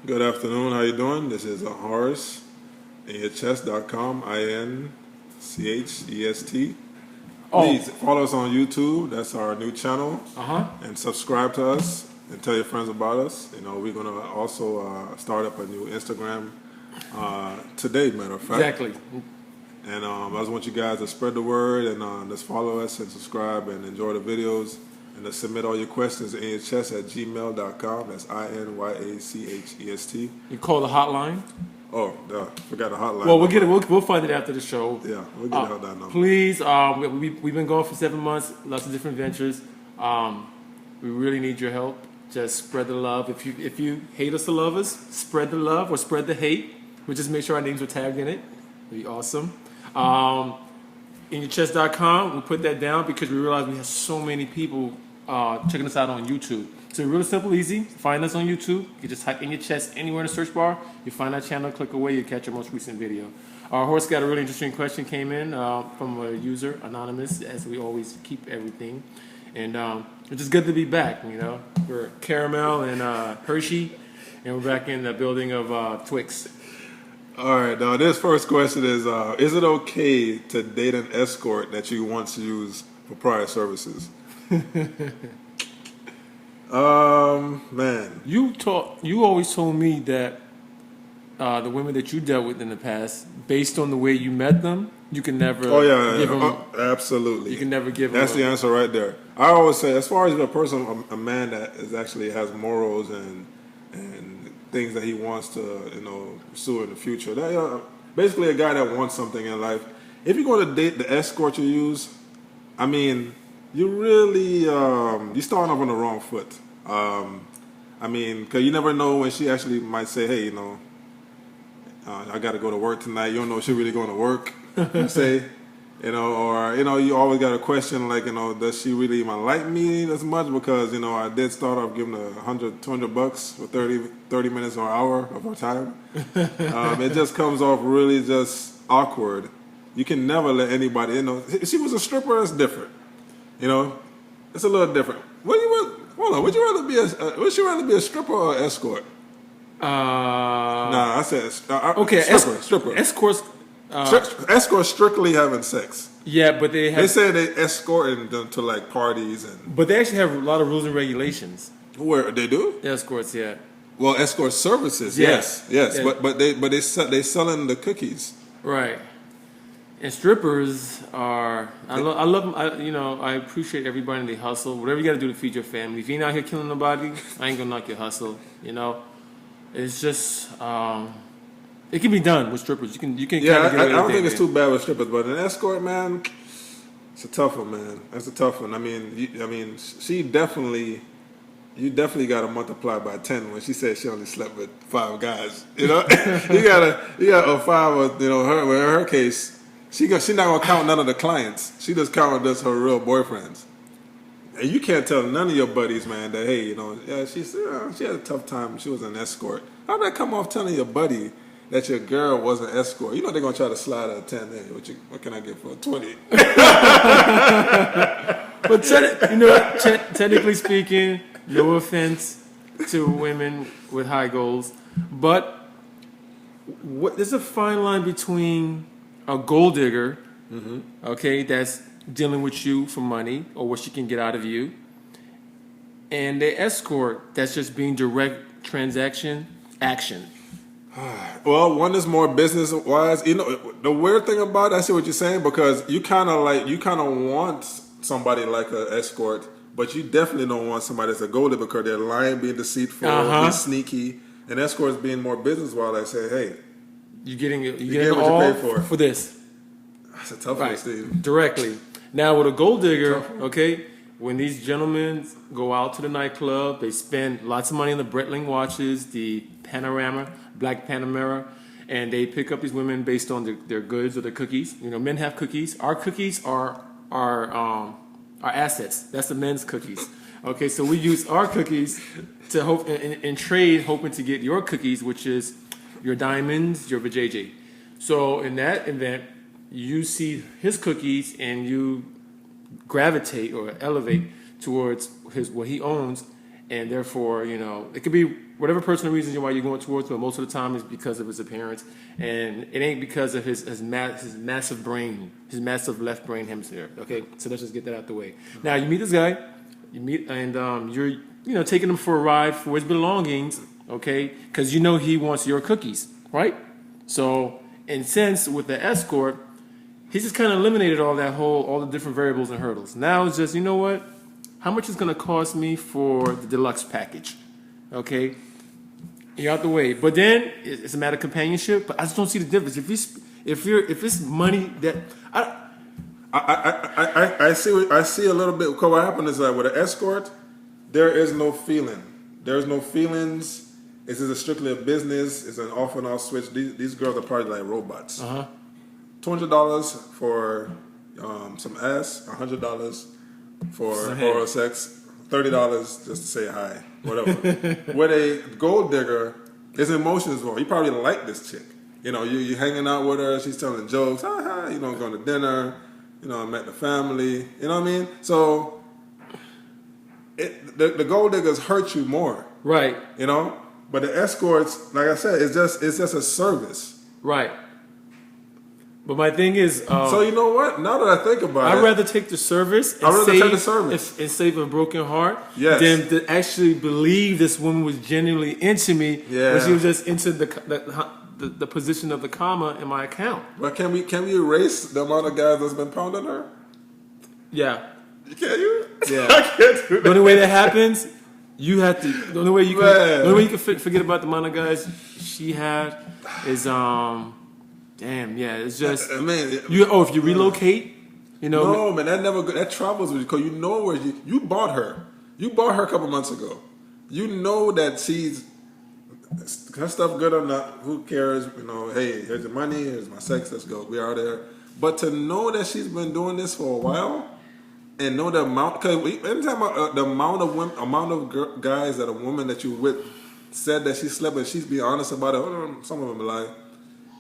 Good afternoon. How you doing? This is Horace, InYaChest.com, InChest. Please follow us on YouTube. That's our new channel. And subscribe to us and tell your friends about us. You know, we're going to also start up a new Instagram today, matter of fact. Exactly. And I just want you guys to spread the word and just follow us and subscribe and enjoy the videos. And to submit all your questions at InYaChest@gmail.com. That's InYaChest. You call the hotline. Oh, forgot the hotline. Well, we'll get it. We'll find it after the show. Yeah, we'll get it that number. Please, we've been going for 7 months. Lots of different ventures. We really need your help. Just spread the love. If you hate us to love us, spread the love or spread the hate. We'll just make sure our names are tagged in it. It'd be awesome. InYaChest.com. We put that down because we realize we have so many people checking us out on YouTube. So really simple, easy. Find us on YouTube. You just type InYaChest anywhere in the search bar. You find our channel, click away, you catch our most recent video. Our horse got a really interesting question came in from a user, anonymous, as we always keep everything. And it's just good to be back, you know. We're Caramel and Hershey, and we're back in the building of Twix. All right, now this first question is it okay to date an escort that you once used for prior services? Man. You always told me that the women that you dealt with in the past, based on the way you met them, you can never give them, absolutely. You can never give them. That's the answer right there. I always say, as far as a person, a man that actually has morals and things that he wants to, pursue in the future. That, basically, a guy that wants something in life. If you're going to date the escort you use, I mean, you really you're starting off on the wrong foot. I mean, because you never know when she actually might say, "Hey, I got to go to work tonight." You don't know if she's really going to work. Say, or you always got a question like, does she really even like me as much? Because I did start off giving her $100-200 for 30 minutes or an hour of her time. It just comes off really just awkward. You can never let anybody, if she was a stripper, it's different. It's a little different. Would you rather be a stripper or an escort? Nah, I said okay. Stripper. Escorts. Escorts strictly having sex. Yeah, but they say they escorting them to like parties But they actually have a lot of rules and regulations. Where they do? Escorts, yeah. Well, escort services, yes. Yeah. But they selling the cookies. Right. And strippers are, I love them. I appreciate everybody in the hustle. Whatever you got to do to feed your family. If you're not here killing nobody, I ain't gonna knock your hustle. It's just it can be done with strippers. You can. Yeah, I don't think it's too bad with strippers, but an escort, man, it's a tough one, man. That's a tough one. I mean, she definitely. You definitely got to multiply by 10 when she said she only slept with 5 guys. You got a 5. Her case. She not gonna count none of the clients. She just counted just her real boyfriends. And you can't tell none of your buddies, man, that hey, she had a tough time. She was an escort. How'd that come off telling your buddy that your girl was an escort? They're gonna try to slide a 10. Hey, what can I get for a 20? But technically speaking, no offense to women with high goals, but there's a fine line between a gold digger, okay, that's dealing with you for money or what she can get out of you, and the escort that's just being direct transaction action. Well, one is more business wise. The weird thing about it, I see what you're saying, because you kind of want somebody like an escort, but you definitely don't want somebody that's a gold digger because they're lying, being deceitful, being sneaky, and escorts being more business wise. I say, hey. You're getting what you pay for this. That's a tough one, Steve. Directly. Now with a gold digger, okay, when these gentlemen go out to the nightclub, they spend lots of money on the Breitling watches, the Black Panamera, and they pick up these women based on their goods or their cookies. Men have cookies. Our cookies are assets. That's the men's cookies. Okay, so we use our cookies to hope and trade, hoping to get your cookies, which is your diamonds, your vajayjay. So in that event, you see his cookies and you gravitate or elevate towards what he owns, and therefore, it could be whatever personal reasons why you're going towards, but most of the time it's because of his appearance, and it ain't because of his massive brain, his massive left brain hemisphere. Okay, so let's just get that out the way. Now you meet this guy, and you're taking him for a ride for his belongings, okay, because he wants your cookies, right? So, in sense, with the escort, he's just kind of eliminated all the different variables and hurdles. Now it's just, what? How much is going to cost me for the deluxe package? Okay, you're out the way. But then it's a matter of companionship. But I just don't see the difference. If it's money that I see a little bit. Because what happened is that with an escort, there is no feeling. There's no feelings. This is strictly a business. It's an off and off switch. These girls are probably like robots. $200 for some ass. $100 for oral sex. $30 just to say hi. Whatever. With a gold digger, his emotions were. You probably like this chick. You hanging out with her. She's telling jokes. Hi. Going to dinner. I met the family. You know what I mean? So the gold diggers hurt you more. Right. But the escorts, like I said, it's just a service. Right. But my thing is, so you know what? Now that I think about it, I'd rather take the service and save a broken heart than to actually believe this woman was genuinely into me when she was just into the position of the comma in my account. But can we erase the amount of guys that's been pounding her? Yeah. Can you? Yeah. I can't do that. The only way that happens, you have to. The only way you can forget about the amount of guys she had is it's just if you relocate, No, man, that travels with you because where you bought her. You bought her a couple months ago. You know that she's her stuff good or not. Who cares? Hey, here's your money. Here's my sex. Let's go. We are there. But to know that she's been doing this for a while. And know the amount, because anytime the amount of guys that a woman that you with said that she slept with, she's being honest about it. Some of them lie,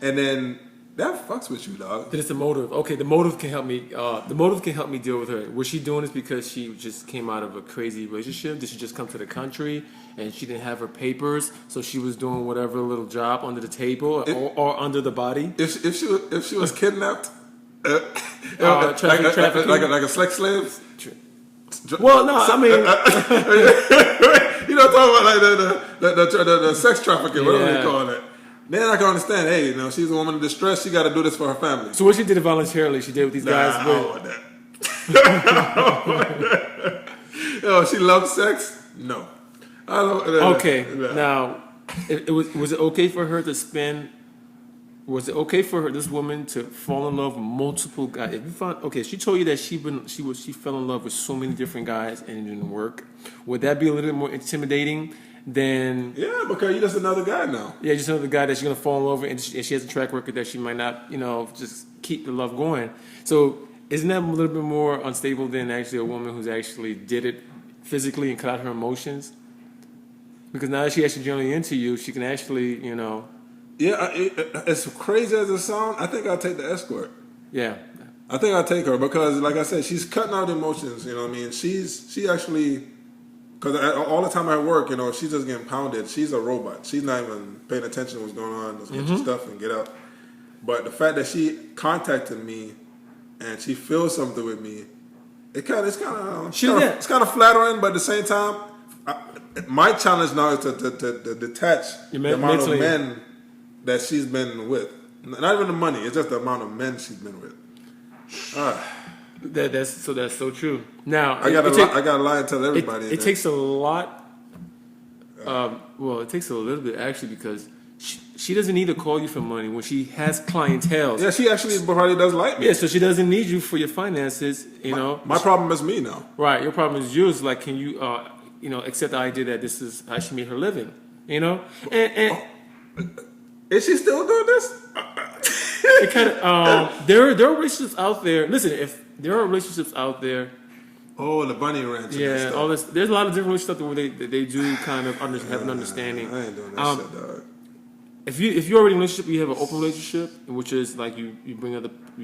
and then that fucks with you, dog. Then it's the motive. Okay, the motive can help me. The motive can help me deal with her. Was she doing this because she just came out of a crazy relationship? Did she just come to the country and she didn't have her papers, so she was doing whatever little job under the table or under the body? If she was kidnapped. Trafficking? Like a sex slave? Well, no, I mean... talking about like the sex trafficking, whatever they call it. Then I can understand, hey, she's a woman in distress, she got to do this for her family. So what she did voluntarily, she did with these guys? I don't want that. She loves sex? No. I don't. Okay, now, was it okay for her to spend... Was it okay for this woman to fall in love with multiple guys? If you found, she told you that she fell in love with so many different guys and it didn't work. Would that be a little bit more intimidating than? Yeah, because you're just another guy now. Yeah, just another guy that she's gonna fall in love with, and she has a track record that she might not, just keep the love going. So isn't that a little bit more unstable than actually a woman who's actually did it physically and cut out her emotions? Because now that she actually genuinely into you, she can actually, Yeah, as crazy as it sounds, I think I'll take the escort. Yeah. I think I'll take her because, like I said, she's cutting out emotions, you know what I mean? She actually, because all the time I work, she's just getting pounded. She's a robot. She's not even paying attention to what's going on. Just get your stuff and get out. But the fact that she contacted me and she feels something with me, it's kind of flattering, but at the same time, my challenge now is to detach the amount of men that she's been with. Not even the money, it's just the amount of men she's been with. That's so true. Now I gotta lie and tell everybody. It takes a lot. It takes a little bit actually because she doesn't need to call you for money when she has clientele. Yeah, she actually probably does like me. Yeah, so she doesn't need you for your finances. My problem is me now. Right, your problem is yours. Like, can you accept the idea that this is how she made her living? And is she still doing this? It kind of there are relationships out there. Listen, if there are relationships out there. Oh, the bunny ranch. Yeah, all this. There's a lot of different relationships where they do kind of have an understanding. I ain't doing that shit, dog. if you're already in a relationship, you have an open relationship, which is like you're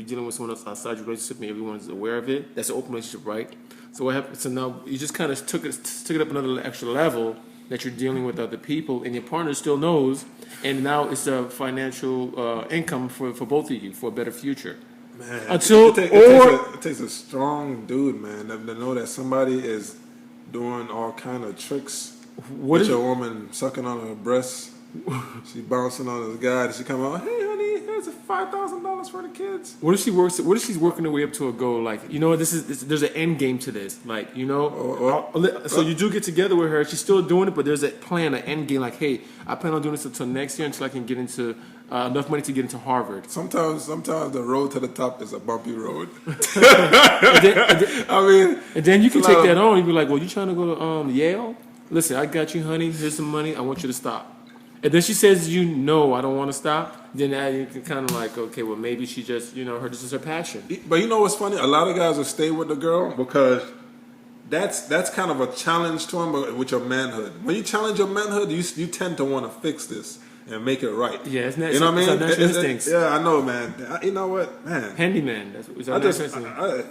dealing with someone else outside your relationship, and everyone's aware of it. That's an open relationship, right? So what happened? So now you just kind of took it up another extra level that you're dealing with other people, and your partner still knows, and now it's a financial income for both of you for a better future. Man, Until it takes a strong dude, man, to know that somebody is doing all kind of tricks. What with is your woman sucking on her breasts? She bouncing on this guy. She come out, hey honey, here's $5,000 for the kids. What if she works? What if she's working her way up to a goal? Like, you know, there's an end game to this. Like, you know, so you do get together with her. She's still doing it, but there's a plan, an end game. Like, hey, I plan on doing this until next year, until I can get into enough money to get into Harvard. Sometimes the road to the top is a bumpy road. And then you can take that on. You be like, well, you trying to go to Yale? Listen, I got you, honey. Here's some money. I want you to stop. And then she says, no, I don't want to stop. Then you can kind of like, okay, well, maybe she just, this is her passion. But you know what's funny? A lot of guys will stay with the girl because that's kind of a challenge to them with your manhood. When you challenge your manhood, you tend to want to fix this and make it right. Yeah, it's not, you know what I mean? Natural instincts. Yeah, I know, man. You know what, man? Handyman.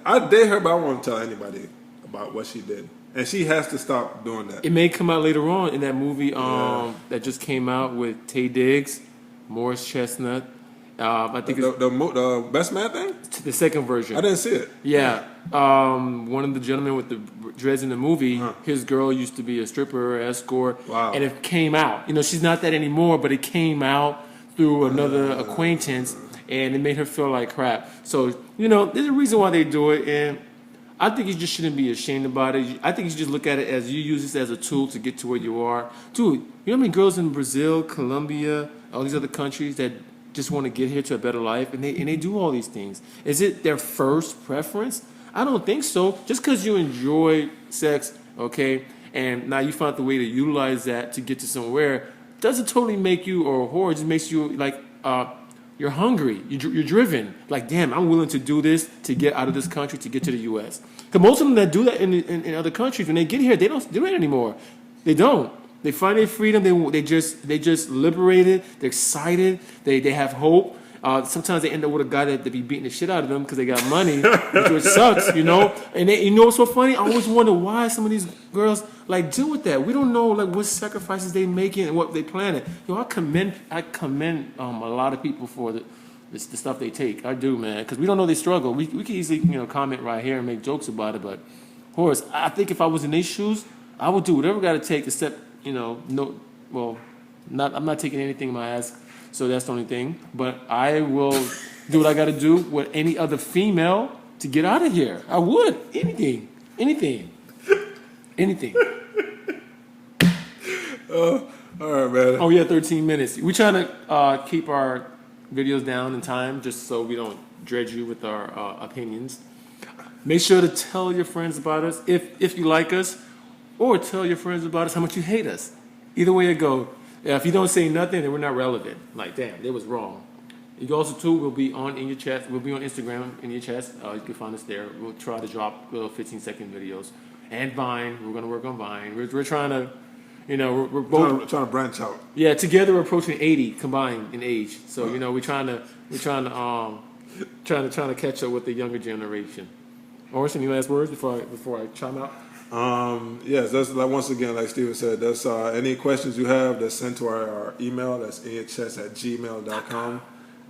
I date her, but I won't tell anybody about what she did. And she has to stop doing that. It may come out later on in that movie that just came out with Taye Diggs, Morris Chestnut. I think the Best Man thing? The second version. I didn't see it. Yeah. One of the gentlemen with the dreads in the movie, his girl used to be a stripper, escort. Wow. And it came out. She's not that anymore, but it came out through another acquaintance, and it made her feel like crap. So, there's a reason why they do it, and I think you just shouldn't be ashamed about it. I think you should just look at it as you use this as a tool to get to where you are. Dude, you know how many girls in Brazil, Colombia, all these other countries that just want to get here to a better life, and they do all these things. Is it their first preference? I don't think so. Just because you enjoy sex, okay, and now you found the way to utilize that to get to somewhere, doesn't totally make you or a whore. It just makes you like you're hungry. You're driven. Like, damn, I'm willing to do this to get out of this country to get to the U.S. Because most of them that do that in other countries, when they get here, they don't do it anymore. They don't. They find their freedom. They just liberated. They're excited. They have hope. Sometimes they end up with a guy that be beating the shit out of them because they got money, which sucks, And what's so funny? I always wonder why some of these girls deal with that. We don't know what sacrifices they making and what they planning. I commend a lot of people for the stuff they take. I do, man, because we don't know they struggle. We can easily comment right here and make jokes about it, but Horace, I think if I was in their shoes, I would do whatever I got to take except I'm not taking anything in my ass. So that's the only thing. But I will do what I got to do with any other female to get out of here. I would. Anything. All right, man. Oh, yeah, 13 minutes. We're trying to keep our videos down in time just so we don't dredge you with our opinions. Make sure to tell your friends about us if you like us, or tell your friends about us how much you hate us. Either way it go. Yeah, if you don't say nothing, then we're not relevant. Like, damn, it was wrong. You also, too, we'll be on InYaChest. We'll be on Instagram, InYaChest. You can find us there. We'll try to drop little 15-second videos. And Vine. We're going to work on Vine. We're trying to, we're both... Trying to branch out. Yeah, together we're approaching 80 combined in age. So, we're trying to catch up with the younger generation. Orange, any last words before I chime out? Yes, that's once again, like Steven said, that's any questions you have, that's sent to our email. That's InYaChest@gmail.com,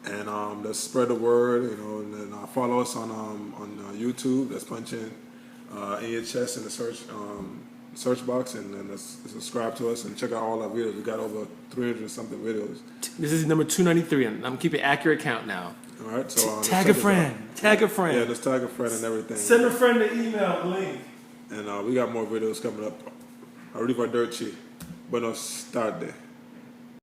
and let's spread the word, and then follow us on YouTube. Let's punch in InYaChest in the search box, and then let's subscribe to us and check out all our videos. We got over 300 something videos. This is number 293, and I'm keeping accurate count now. All right, so tag a friend. Tag a friend. Yeah, let's tag a friend and everything. Send a friend an email, link. And we got more videos coming up. Arrivederci. Buenos tardes.